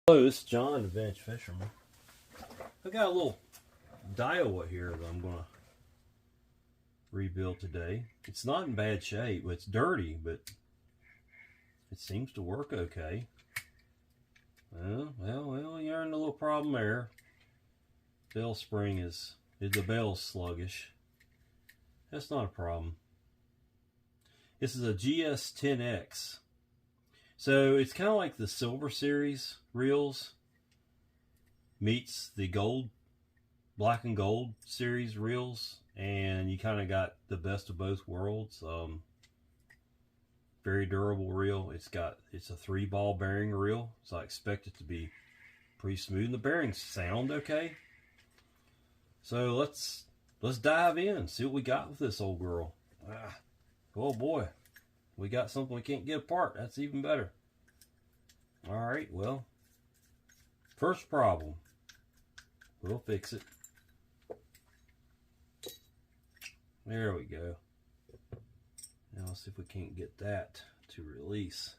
Hello, this is John, the Bench Fisherman. I got a little Daiwa here that I'm going to rebuild today. It's not in bad shape. It's dirty, but it seems to work okay. Well, you're in a little problem there. Bell spring the bell's sluggish. That's not a problem. This is a GS-10X. So it's kind of like the Silver Series reels meets the gold, black and gold series reels, and you kind of got the best of both worlds. Very durable reel. It's a 3-ball bearing reel, so I expect it to be pretty smooth. And the bearings sound okay. So let's dive in, see what we got with this old girl. Oh boy, we got something we can't get apart. That's even better. All right, well, first problem. We'll fix it. There we go. Now let's see if we can't get that to release.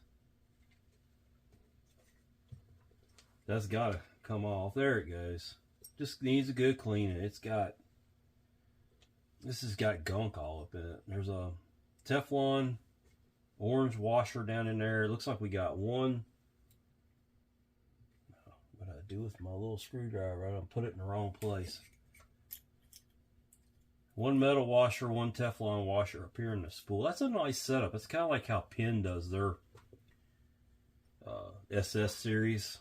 That's got to come off. There it goes. Just needs a good cleaning. This has got gunk all up in it. There's a Teflon orange washer down in there. It looks like we got one. What did I do with my little screwdriver? I put it in the wrong place. One metal washer, one Teflon washer up here in the spool. That's a nice setup. It's kind of like how Penn does their SS series.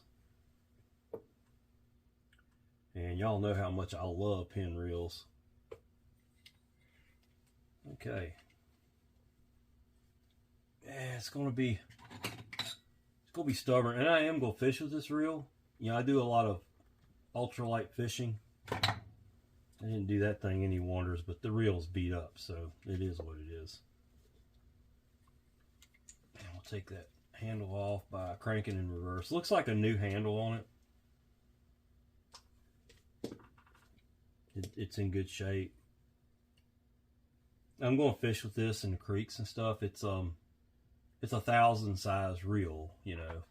And y'all know how much I love Penn reels. Okay. Yeah, it's gonna be stubborn, and I am gonna fish with this reel. You know, I do a lot of ultralight fishing. I didn't do that thing any wonders, but the reel's beat up, so it is what it is. And we'll take that handle off by cranking in reverse. Looks like a new handle on it. It's in good shape. I'm going to fish with this in the creeks and stuff. It's a 1,000 size reel, you know,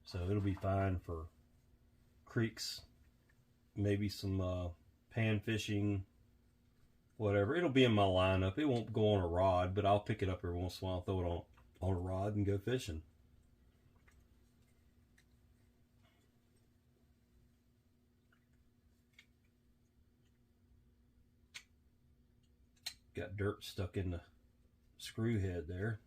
so it'll be fine for creeks, maybe some pan fishing, whatever. It'll be in my lineup. It won't go on a rod, but I'll pick it up every once in a while, throw it on a rod and go fishing. Got dirt stuck in the screw head there.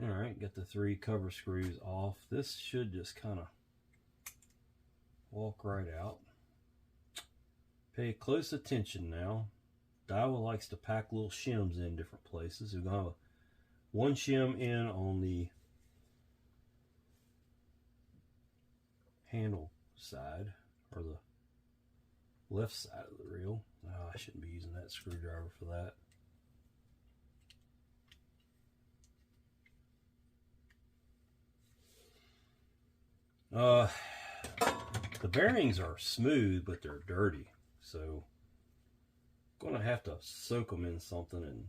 All right, got the 3 cover screws off. This should just kind of walk right out. Pay close attention now. Daiwa likes to pack little shims in different places. We're going to have one shim in on the handle side, or the left side of the reel. Oh, I shouldn't be using that screwdriver for that. The bearings are smooth, but they're dirty, so I'm gonna have to soak them in something and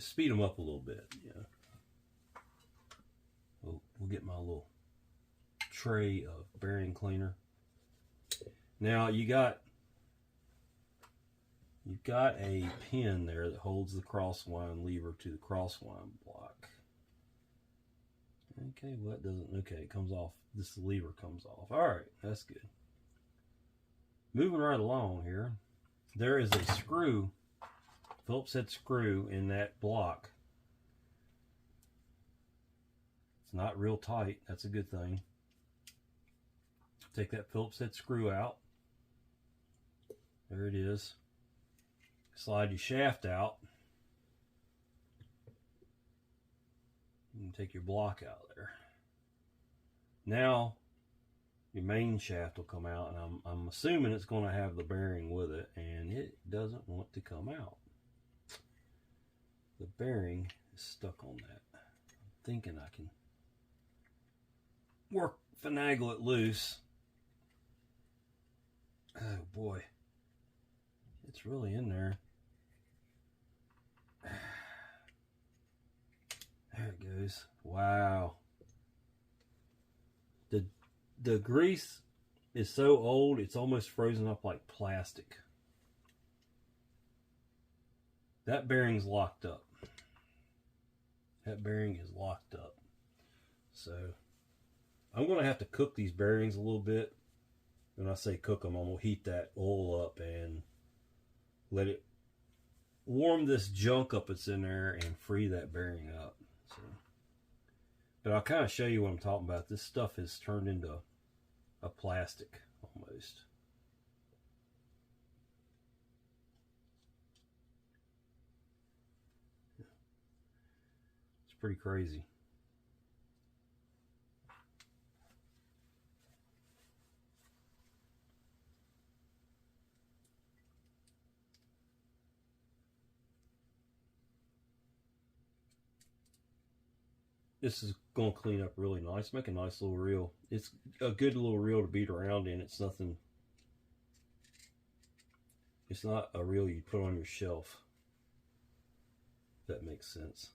speed them up a little bit. Yeah. We'll get my little tray of bearing cleaner. Now you've got a pin there that holds the crosswind lever to the crosswind block. Okay, well that doesn't, okay, it comes off. This lever comes off. All right, that's good. Moving right along here, there is a screw, Phillips head screw in that block. It's not real tight, that's a good thing. Take that Phillips head screw out. There it is. Slide your shaft out. You can take your block out there. Now your main shaft will come out, and I'm assuming it's going to have the bearing with it, and it doesn't want to come out. The bearing is stuck on that. I'm thinking I can finagle it loose. Oh boy, it's really in there. There it goes. Wow. The grease is so old, it's almost frozen up like plastic. That bearing's locked up. That bearing is locked up. So I'm going to have to cook these bearings a little bit. When I say cook them, I'm going to heat that oil up and let it warm this junk up that's in there and free that bearing up. So, but I'll kind of show you what I'm talking about. This stuff has turned into a plastic almost. It's pretty crazy. This is going to clean up really nice. Make a nice little reel. It's a good little reel to beat around in. It's nothing. It's not a reel you put on your shelf. If that makes sense.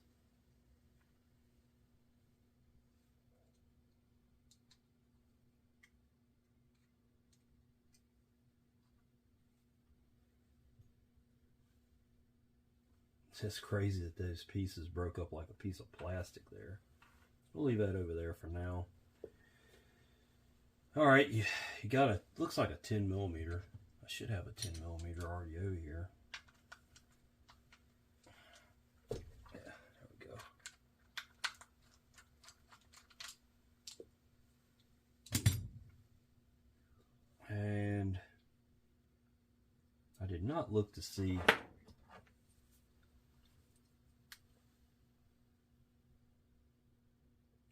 It's just crazy that those pieces broke up like a piece of plastic there. We'll leave that over there for now. All right, you got a, looks like a 10 millimeter. I should have a 10 millimeter RDO here. Yeah, there we go. And I did not look to see.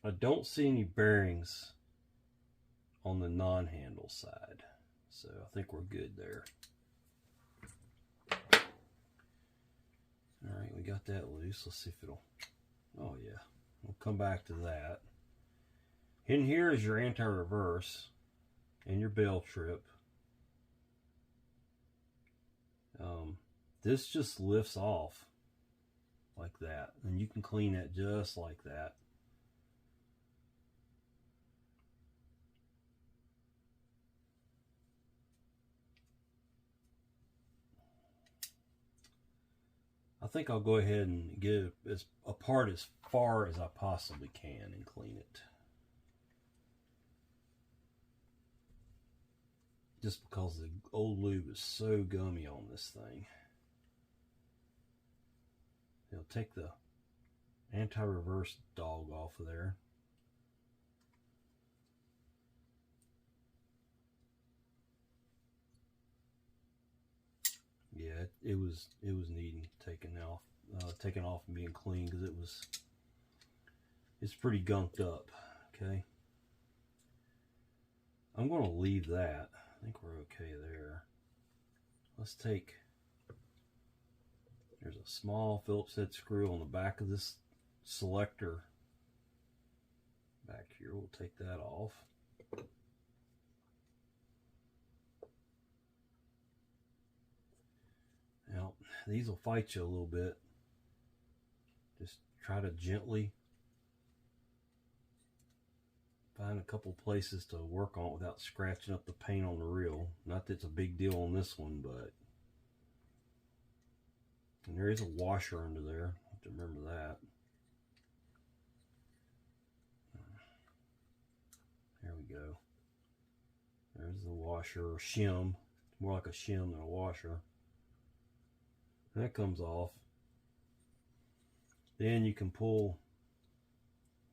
I don't see any bearings on the non-handle side, so I think we're good there. All right, we got that loose. Let's see if it'll, oh yeah, we'll come back to that. In here is your anti-reverse and your bell trip. This just lifts off like that, and you can clean it just like that. I think I'll go ahead and get it as apart as far as I possibly can and clean it. Just because the old lube is so gummy on this thing. It'll take the anti-reverse dog off of there. Yeah, it was needing taken off and being clean, because it's pretty gunked up. Okay, I'm going to leave that. I think we're okay there. Let's take, there's a small Phillips head screw on the back of this selector back here. We'll take that off. Now, these will fight you a little bit. Just try to gently find a couple places to work on without scratching up the paint on the reel. Not that it's a big deal on this one, but... And there is a washer under there. I have to remember that. There we go. There's the washer, or shim. It's more like a shim than a washer. That comes off. Then you can pull,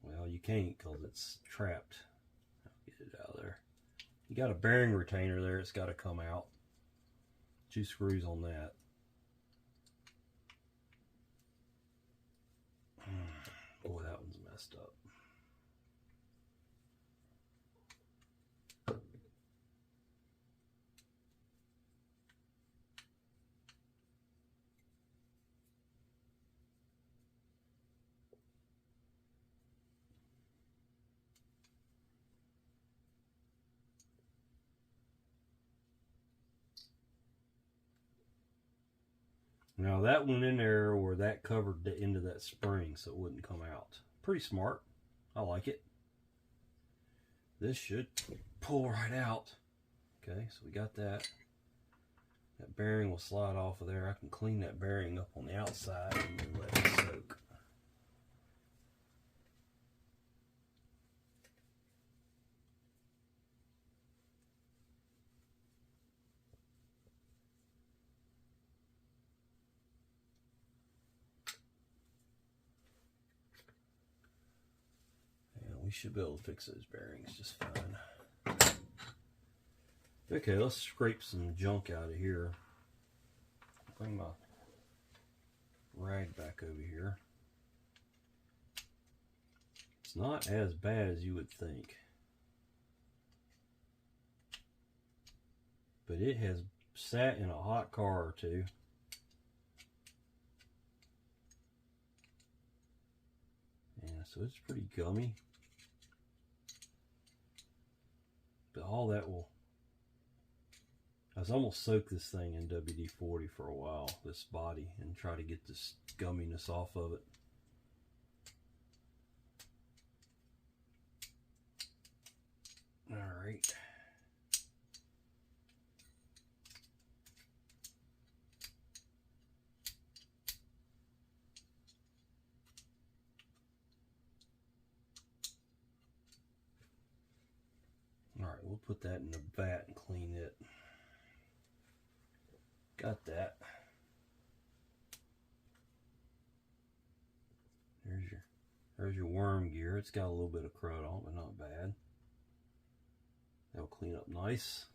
well, you can't because it's trapped. I'll get it out of there. You got a bearing retainer there, it's got to come out. 2 screws on that. Boy, that one's messed up. Now that went in there where that covered the end of that spring so it wouldn't come out. Pretty smart. I like it. This should pull right out. Okay, so we got that. That bearing will slide off of there. I can clean that bearing up on the outside and then let it soak. We should be able to fix those bearings just fine. Okay, let's scrape some junk out of here. Bring my rag back over here. It's not as bad as you would think. But it has sat in a hot car or two. Yeah, so it's pretty gummy. But all that will... I was almost soak this thing in WD-40 for a while, this body, and try to get this gumminess off of it. All right. All right, we'll put that in the vat and clean it. Got that. There's your worm gear. It's got a little bit of crud on it, but not bad. That'll clean up nice.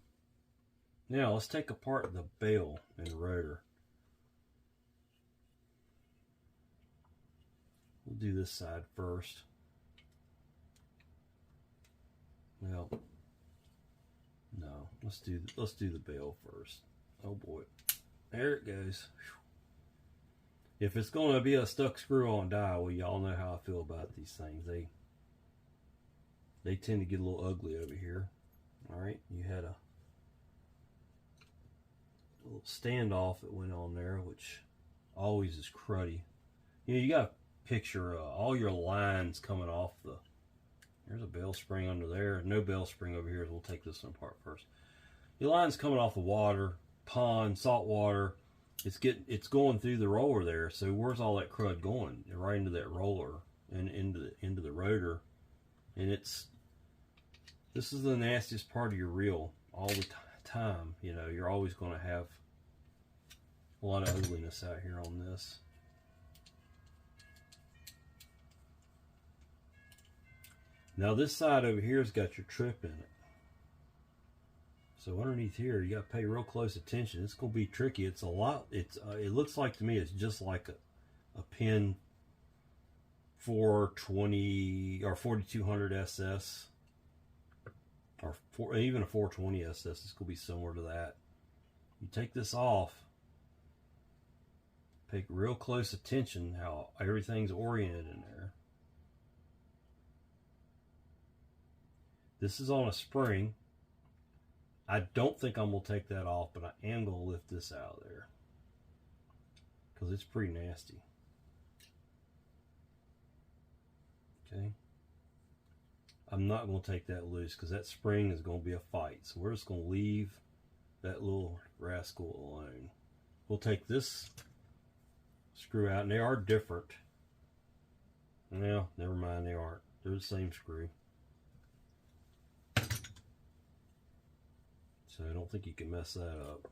Now let's take apart the bale and the rotor. We'll do this side first. Well, no, let's do the bale first. Oh boy, there it goes. Whew. If it's going to be a stuck screw on die, well, y'all know how I feel about these things. They tend to get a little ugly over here. All right, you had a little standoff that went on there, which always is cruddy. You know, you got to picture all your lines coming off the. There's a bell spring under there. No bell spring over here. We'll take this one apart first. Your line's coming off the water, pond, salt water. It's going through the roller there. So where's all that crud going? Right into that roller and into the rotor. And this is the nastiest part of your reel all the time. You know, you're always going to have a lot of ugliness out here on this. Now this side over here has got your trip in it. So underneath here, you got to pay real close attention. It's going to be tricky. It's a lot. It looks like to me it's just like a Penn 420 or 4200 SS, or even a 420 SS. It's going to be similar to that. You take this off. Pay real close attention how everything's oriented in there. This is on a spring. I don't think I'm going to take that off, but I am going to lift this out of there because it's pretty nasty. Okay. I'm not going to take that loose because that spring is going to be a fight. So we're just going to leave that little rascal alone. We'll take this screw out, and they are different. Well, never mind, they aren't. They're the same screw. So I don't think you can mess that up.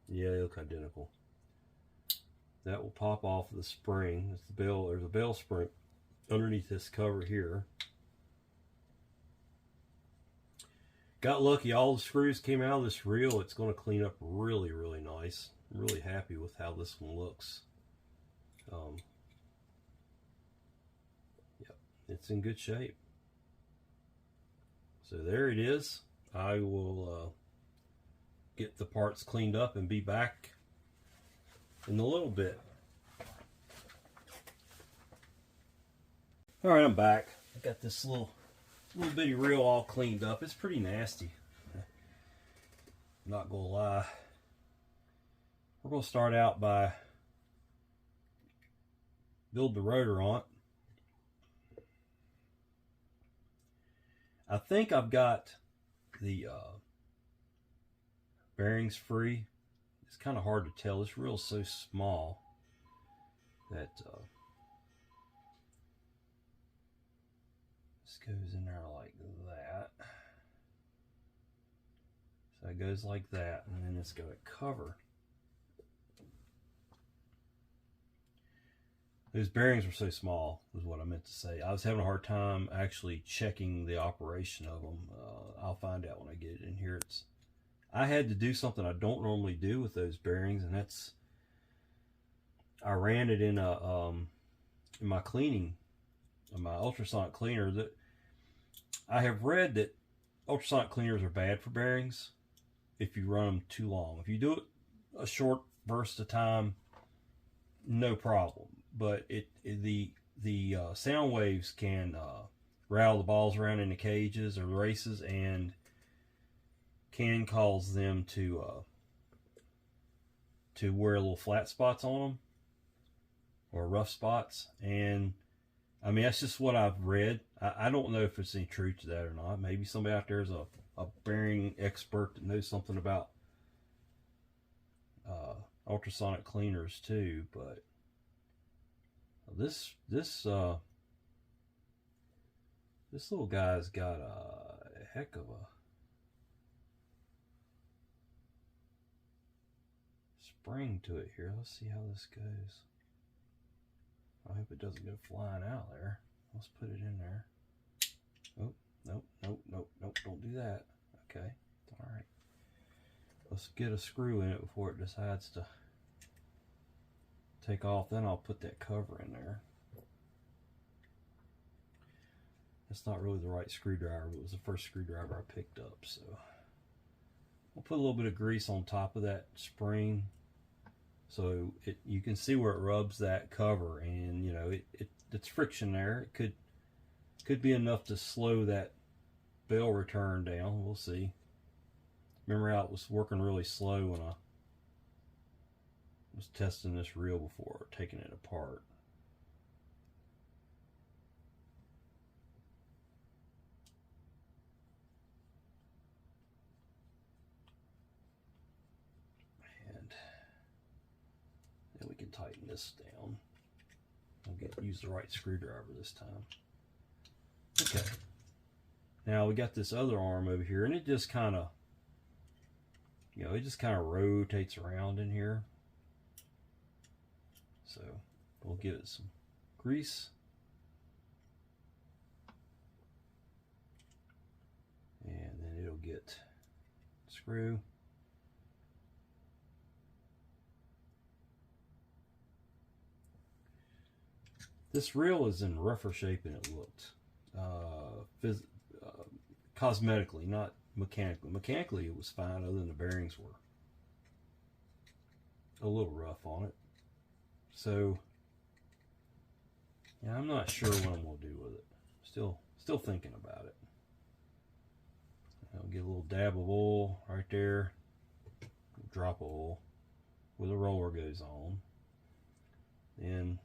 Yeah, they look identical. That will pop off the spring. It's the bell. There's a bell spring underneath this cover here. Got lucky. All the screws came out of this reel. It's going to clean up really, really nice. I'm really happy with how this one looks. Yep, it's in good shape. So there it is. I will get the parts cleaned up and be back in a little bit. All right, I'm back. I got this little bitty reel all cleaned up. It's pretty nasty. I'm not gonna lie. We're gonna start out by build the rotor on it. I think I've got the bearings free. It's kind of hard to tell. This reel's so small that this goes in there like that. So it goes like that, and then it's got a cover. Those bearings were so small, is what I meant to say. I was having a hard time actually checking the operation of them. I'll find out when I get it in here. I had to do something I don't normally do with those bearings, and that's I ran it in my cleaning, in my ultrasonic cleaner. That I have read that ultrasonic cleaners are bad for bearings if you run them too long. If you do it a short burst of time, no problem. But the sound waves can rattle the balls around in the cages or races, and can cause them to wear little flat spots on them or rough spots. And I mean, that's just what I've read. I don't know if there's any truth to that or not. Maybe somebody out there is a bearing expert that knows something about ultrasonic cleaners too. But this little guy's got a heck of a spring to it here. Let's see how this goes. I hope it doesn't go flying out there. Let's put it in there. Oh, nope, nope, nope, nope, don't do that. Okay, all right. Let's get a screw in it before it decides to take off. Then I'll put that cover in there. It's not really the right screwdriver, but it was the first screwdriver I picked up. So we'll put a little bit of grease on top of that spring, so you can see where it rubs that cover, and you know it's friction there. It could be enough to slow that bell return down. We'll see. Remember how it was working really slow when I was testing this reel before, taking it apart. And then we can tighten this down. I'll use the right screwdriver this time. Okay. Now we got this other arm over here, and it just kind of, it just kind of rotates around in here. So we'll give it some grease. And then it'll get screw. This reel is in rougher shape than it looked. Cosmetically, not mechanically. Mechanically it was fine, other than the bearings were a little rough on it. So yeah, I'm not sure what I'm gonna do with it. Still thinking about it. I'll get a little dab of oil right there, drop of oil where the roller goes on. Then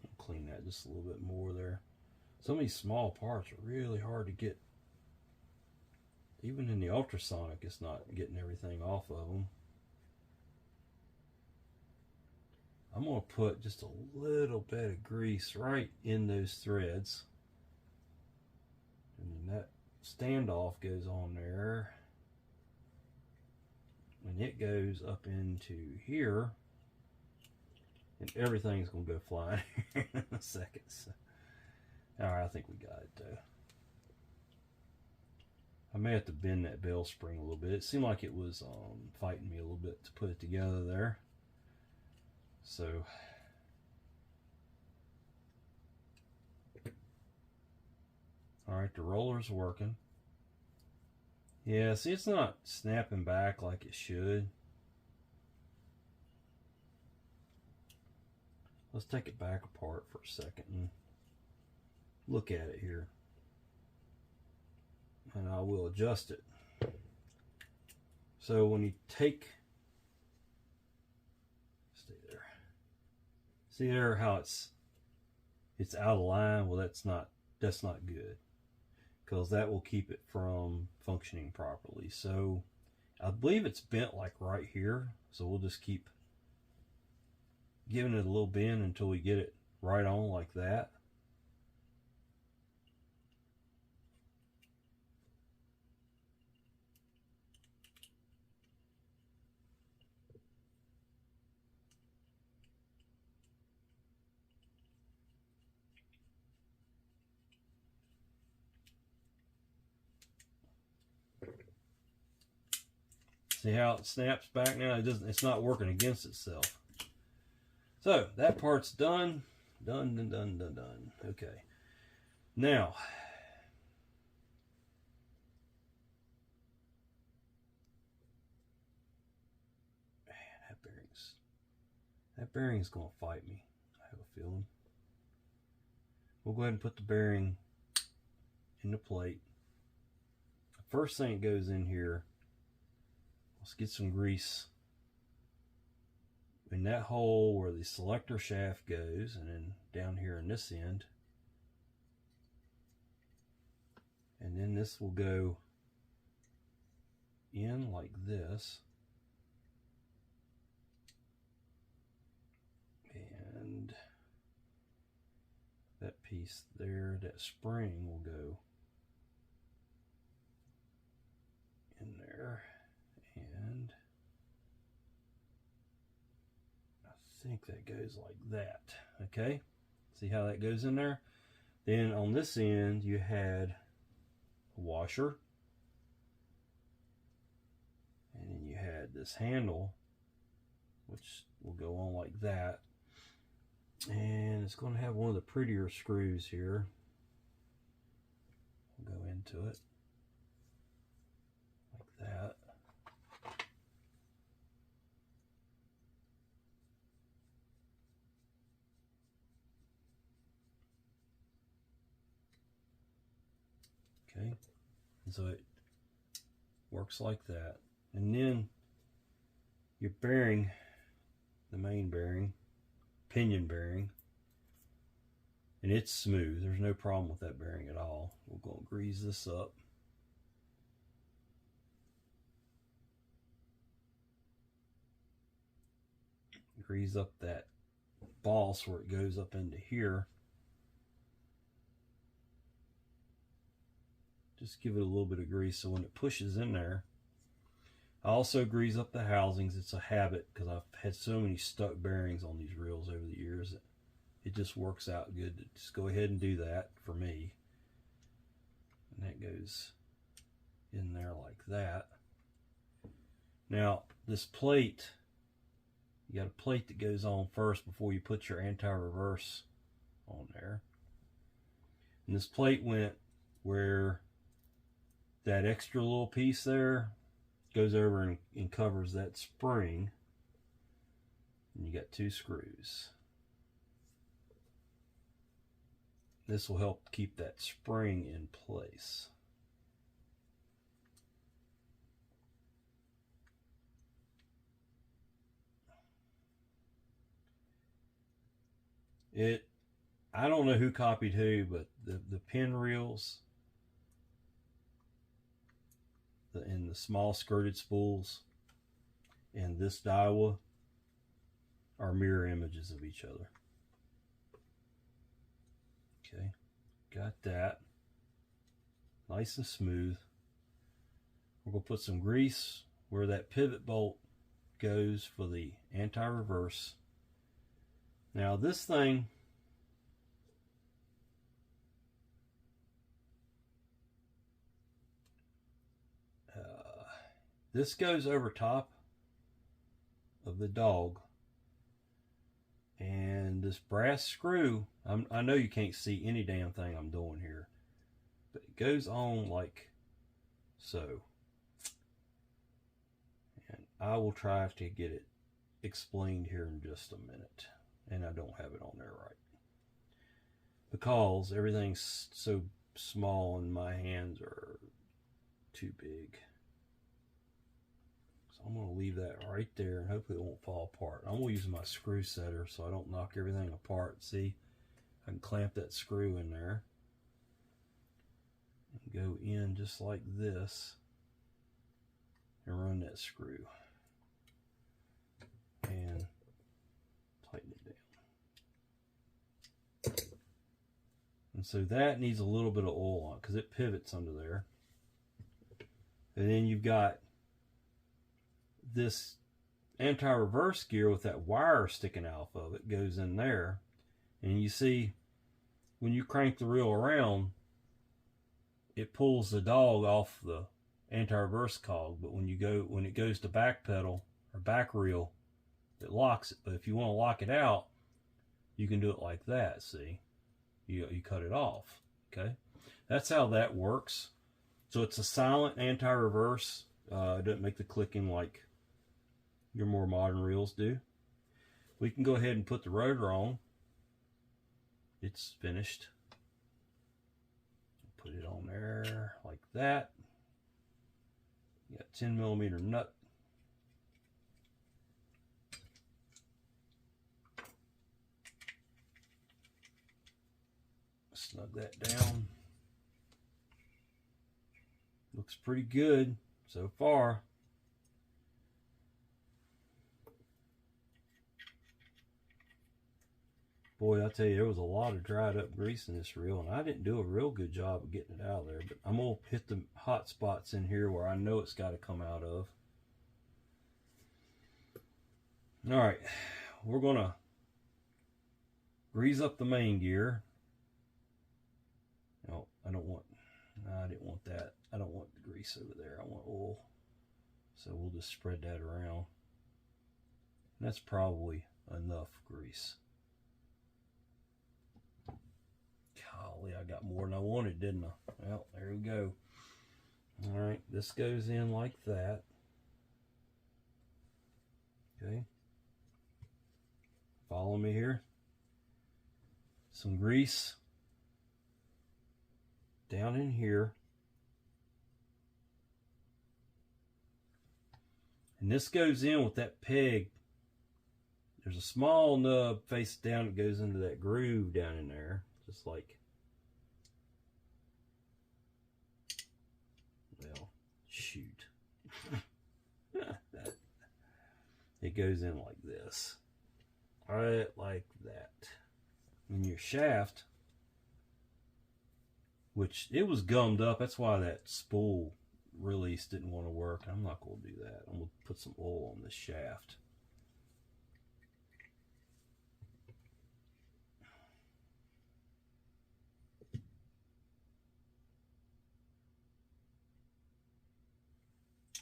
I'll clean that just a little bit more there. Some of these small parts are really hard to get. Even in the ultrasonic, it's not getting everything off of them. I'm going to put just a little bit of grease right in those threads. And then that standoff goes on there. And it goes up into here. And everything's going to go flying here in a second. So, alright, I think we got it though. I may have to bend that bell spring a little bit. It seemed like it was fighting me a little bit to put it together there. So, alright, the roller's working. Yeah, see, it's not snapping back like it should. Let's take it back apart for a second and look at it here. And I will adjust it So when you take, stay there. See there how it's out of line? Well, that's not good, because that will keep it from functioning properly. So I believe it's bent like right here. So we'll just keep giving it a little bend until we get it right on like that. See how it snaps back now? It's not working against itself. So that part's done. Done. Okay. Now, man, that bearing's gonna fight me. I have a feeling. We'll go ahead and put the bearing in the plate. The first thing that goes in here, let's get some grease in that hole where the selector shaft goes, and then down here in this end. And then this will go in like this. And that piece there, that spring, will go in there. And I think that goes like that. Okay, see how that goes in there? Then on this end you had a washer, and then you had this handle which will go on like that, and it's going to have one of the prettier screws here. We'll go into it like that. Okay, so it works like that. And then your bearing, the main bearing, pinion bearing, and it's smooth. There's no problem with that bearing at all. We're going to grease this up. Grease up that boss where it goes up into here. Just give it a little bit of grease so when it pushes in there. I also grease up the housings. It's a habit because I've had so many stuck bearings on these reels over the years that it just works out good to just go ahead and do that for me. And that goes in there like that. Now this plate, you got a plate that goes on first before you put your anti-reverse on there. And this plate went where that extra little piece there goes over and covers that spring. And you got two screws. This will help keep that spring in place. I don't know who copied who, but the pin reels and the small skirted spools and this Daiwa are mirror images of each other. Okay, got that. Nice and smooth. We're going to put some grease where that pivot bolt goes for the anti-reverse. Now this thing, this goes over top of the dog, and this brass screw, I know you can't see any damn thing I'm doing here, but it goes on like so. And I will try to get it explained here in just a minute, and I don't have it on there right because everything's so small and my hands are too big. I'm going to leave that right there and hopefully it won't fall apart. I'm going to use my screw setter so I don't knock everything apart. See, I can clamp that screw in there and go in just like this and run that screw and tighten it down. And so that needs a little bit of oil on it because it pivots under there. And then you've got this anti-reverse gear with that wire sticking out of it goes in there. And you see when you crank the reel around, it pulls the dog off the anti-reverse cog, but when it goes to back pedal or back reel, it locks it. But if you want to lock it out, you can do it like that. See, you cut it off. Okay, that's how that works. So it's a silent anti-reverse. It doesn't make the clicking like your more modern reels do. We can go ahead and put the rotor on. It's finished. Put it on there like that. You got 10mm nut. Snug that down. Looks pretty good so far. Boy, I tell you, there was a lot of dried up grease in this reel, and I didn't do a real good job of getting it out of there. But I'm going to hit the hot spots in here where I know it's got to come out of. All right, we're going to grease up the main gear. No, I didn't want that. I don't want the grease over there. I want oil. So we'll just spread that around. And that's probably enough grease. Golly, I got more than I wanted, didn't I? Well, there we go. All right, this goes in like that. Okay. Follow me here. Some grease down in here. And this goes in with that peg. There's a small nub face down that goes into that groove down in there. Just like, well, shoot. It goes in like this. Right like that. And your shaft, which it was gummed up, that's why that spool release didn't want to work. I'm not going to do that. I'm going to put some oil on this shaft.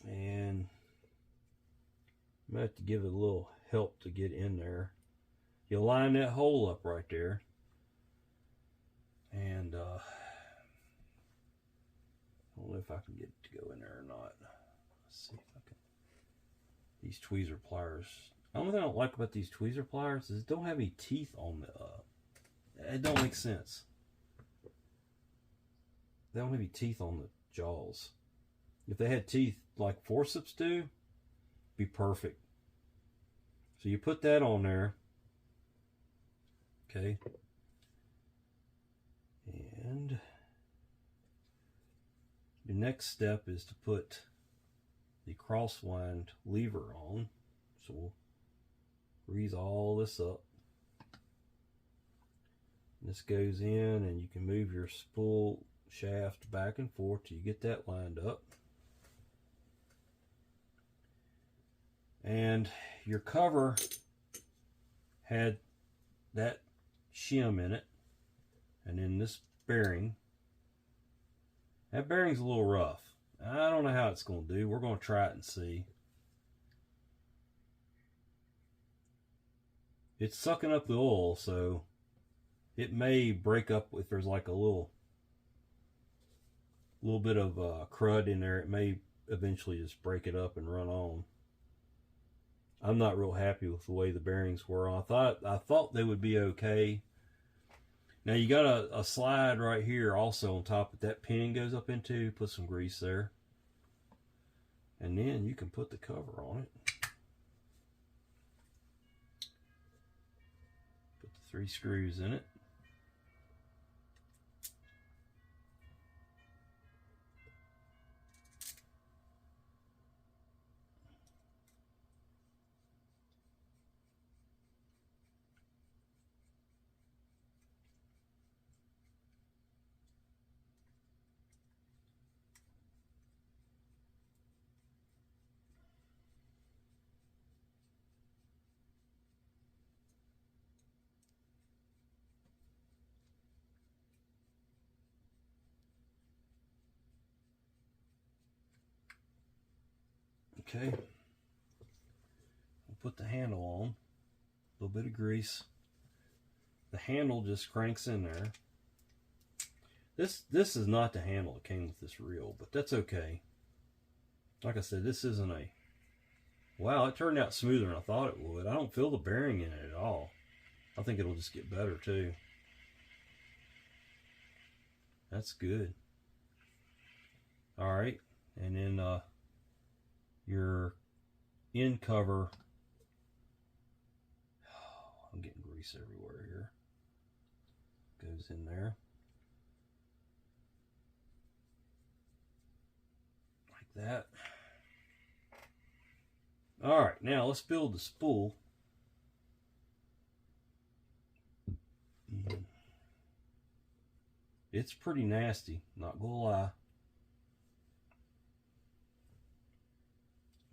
And I'm going to have to give it a little help to get in there. You line that hole up right there. And I don't know if I can get it to go in there or not. Let's see if I can. These tweezer pliers. The only thing I don't like about these tweezer pliers is it don't have any teeth on the. It don't make sense. They don't have any teeth on the jaws. If they had teeth like forceps do, be perfect. So you put that on there. Okay. And the next step is to put the crosswind lever on. So we'll grease all this up. This goes in and you can move your spool shaft back and forth till you get that lined up. And your cover had that shim in it. And then this bearing. That bearing's a little rough. I don't know how it's going to do. We're going to try it and see. It's sucking up the oil, so it may break up if there's like a little bit of crud in there. It may eventually just break it up and run on. I'm not real happy with the way the bearings were on. I thought they would be okay. Now you got a slide right here also on top that pin goes up into. Put some grease there. And then you can put the cover on it. Put the 3 screws in it. Okay, we'll put the handle on, a little bit of grease. The handle just cranks in there. This is not the handle that came with this reel, but that's okay. Like I said, this isn't a... Wow, it turned out smoother than I thought it would. I don't feel the bearing in it at all. I think it'll just get better too. That's good. Alright, and then your end cover... Oh, I'm getting grease everywhere here. Goes in there. Like that. Alright, now let's build the spool. It's pretty nasty, not gonna lie.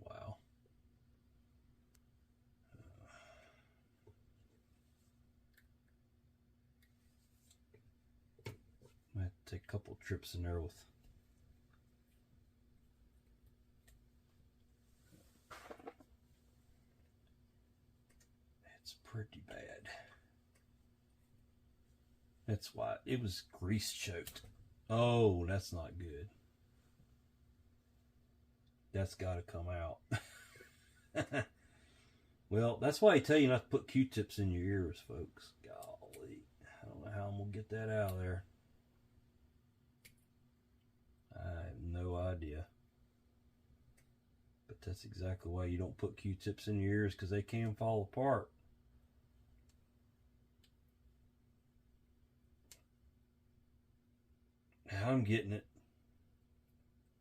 Wow. I have to take a couple trips in there with... It's pretty bad. That's why it was grease choked. Oh, that's not good. That's got to come out. Well, that's why I tell you not to put Q-tips in your ears, folks. Golly, I don't know how I'm gonna get that out of there. I have no idea. But that's exactly why you don't put Q-tips in your ears, because they can fall apart. Now I'm getting it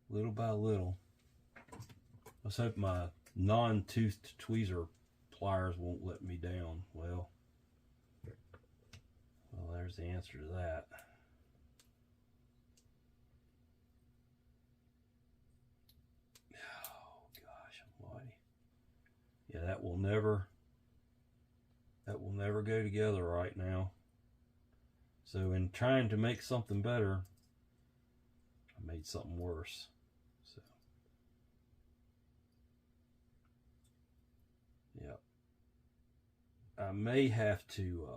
little by little. Let's hope my non-toothed tweezer pliers won't let me down. Well, there's the answer to that. Oh gosh almighty. Yeah, that will never go together right now. So in trying to make something better, I made something worse. So yeah, I may have to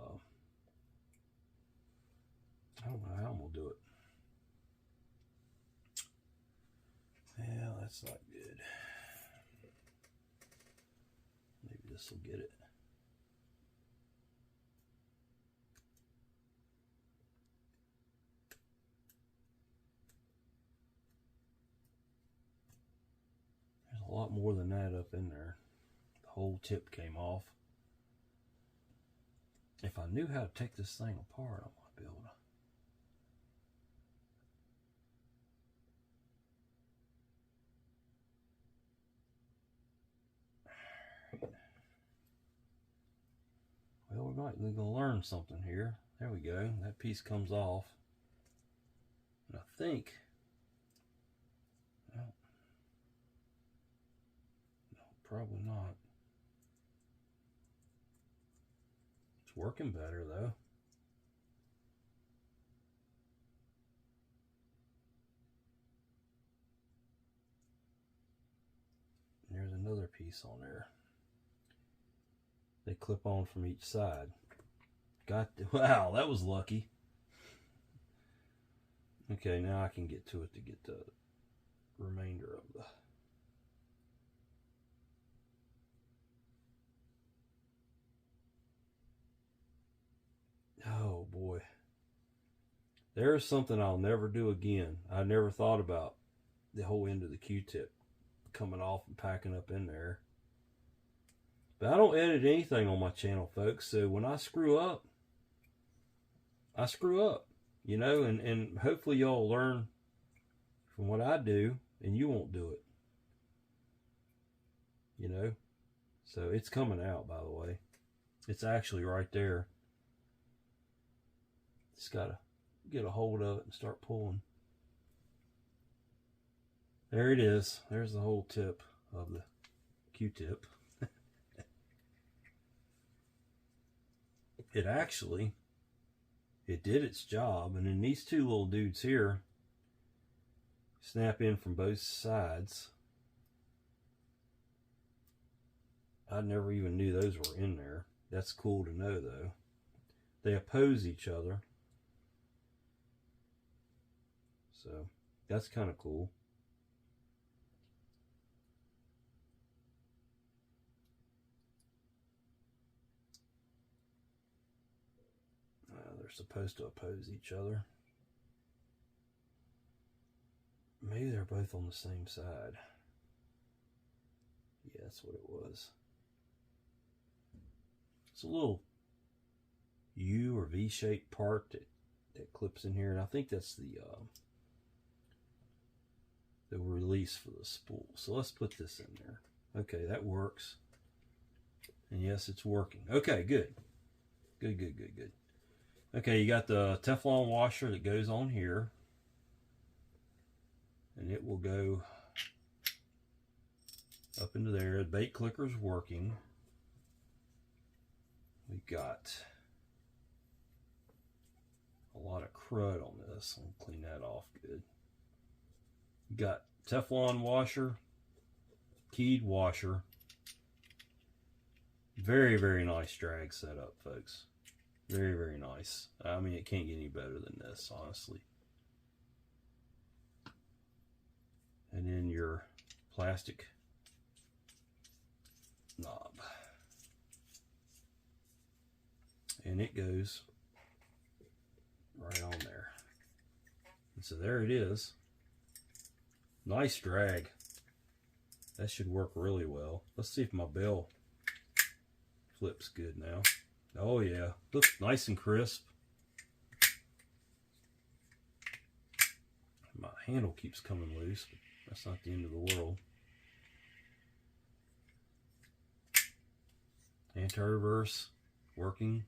I don't know how I'm gonna do it. Yeah, that's not good. Maybe this will get it. There's a lot more than that up in there. The whole tip came off. If I knew how to take this thing apart, I might be able to. Well, we're going to learn something here. There we go. That piece comes off. And I think, well, no, probably not. It's working better though. And there's another piece on there. They clip on from each side. Wow, that was lucky. Okay, now I can get to it to get the remainder of the... Oh boy. There's something I'll never do again. I never thought about the whole end of the Q-tip coming off and packing up in there. But I don't edit anything on my channel, folks. So when I screw up, I screw up, you know, and hopefully y'all learn from what I do and you won't do it, you know. So it's coming out, by the way. It's actually right there. Just gotta get a hold of it and start pulling. There it is. There's the whole tip of the Q-tip. It did its job. And then these two little dudes here snap in from both sides. I never even knew those were in there. That's cool to know, though. They oppose each other. So that's kind of cool. They're supposed to oppose each other. Maybe they're both on the same side. Yeah, that's what it was. It's a little U or V-shaped part that clips in here, and I think that's the release for the spool. So let's put this in there. Okay, that works. And yes, it's working. Okay, good. Good. Okay, you got the Teflon washer that goes on here. And it will go up into there. The bait clicker's working. We got a lot of crud on this. I'll clean that off good. You got Teflon washer, keyed washer. Very, very nice drag setup, folks. Very, very nice. I mean, it can't get any better than this, honestly. And then your plastic knob. And it goes right on there. And so there it is. Nice drag. That should work really well. Let's see if my bell flips good now. Oh yeah, looks nice and crisp. My handle keeps coming loose, but that's not the end of the world. Anti-reverse working.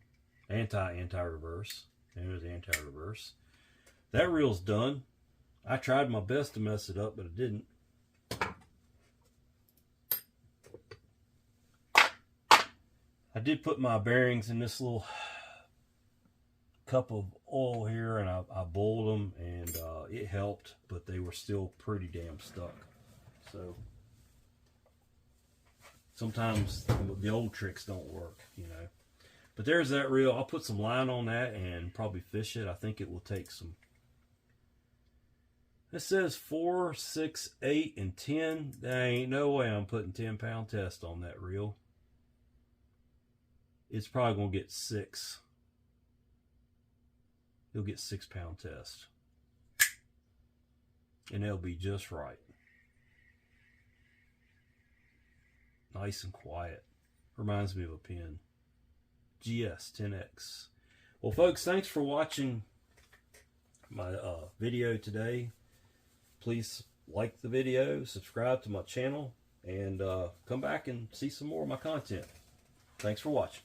Anti-reverse. There's anti-reverse. That reel's done. I tried my best to mess it up, but it didn't. I did put my bearings in this little cup of oil here, and I boiled them, and it helped, but they were still pretty damn stuck. So sometimes the old tricks don't work, you know. But there's that reel. I'll put some line on that and probably fish it. I think it will take some. It says 4, 6, 8, and 10. There ain't no way I'm putting 10-pound test on that reel. It's probably going to get 6. You'll get 6-pound test. And they'll be just right. Nice and quiet. Reminds me of a pen. GS-10X. Well, folks, thanks for watching my video today. Please like the video, subscribe to my channel, and come back and see some more of my content. Thanks for watching.